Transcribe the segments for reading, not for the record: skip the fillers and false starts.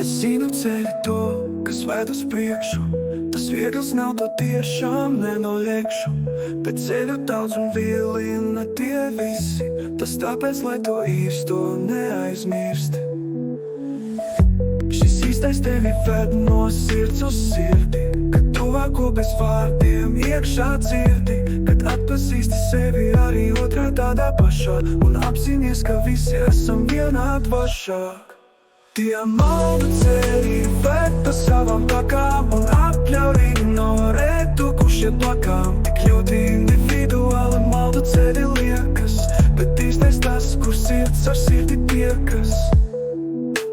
Es zinu ceļu to, kas ved uz priekšu. Tas viegls nav, to tiešām nenoliekšu. Bet ceļu daudz un vieli ne tie visi. Tas tāpēc, lai to īsto neaizmirsti. Šis īstais tevi ved no sirds uz sirdi. Kad tuvāko bez vārdiem iekšā dzirdi. Kad atpazīsti sevi arī otrā tādā pašā. Un apzinies, ka visi esam vienādi vašāk. Tie maldu ceļi ved pa savām takām un atļauj ignorēt to, kurš iet blakām. Tik ļoti individuāli maldu ceļi liekas, bet īstais tas, kur sirds ar sirdi tiekas.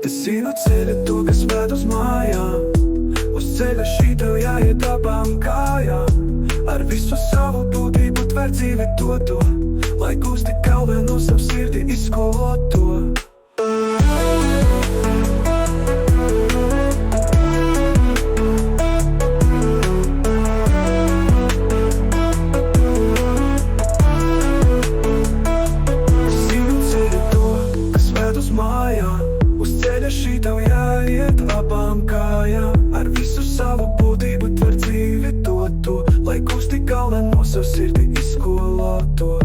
Es zinu ceļu to, kas ved uz mājām. Uz ceļa šī tev jāiet abām kājām. Ar visu savu būtību tver dzīvi to, lai gūsti galveno savu sirdi izskoloto. Uz ceļa šī tev jāiet abām kājām. Ar visu savu būtību tver dzīvi to, lai gūsti galveno savu sirdi izskoloto.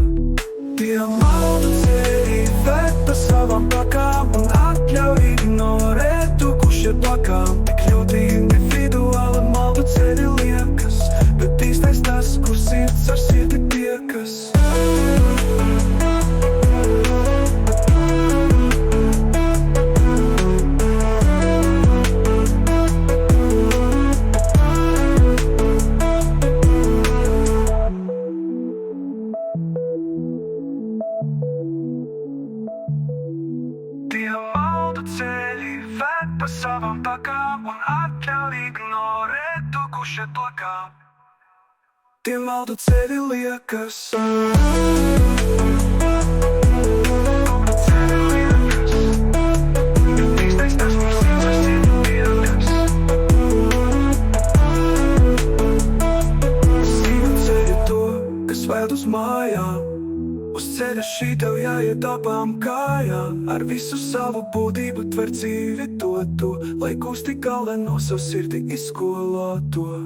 Tie maldu ceļi ved pa savām takām un atļauj ignorēt to, kurš iet blakām. Tik ļoti individuāli maldu ceļi liekas, bet īstais tas, kur sirds ar sirdi tiekas. Tie maldu ceļi ved pa savām takām un atļauj ignorēt to, kurš iet blakām. Tie maldu ceļi liekas. Bet īstais tas, kur sirds ar sirdi tiekas. Zinu ceļu to, kas ved uz mājām. Uz ceļa šī tev jāiet abām kājām. Ar visu savu būtību tver dzīvi to, lai gūsti galveno savu sirdi izskoloto.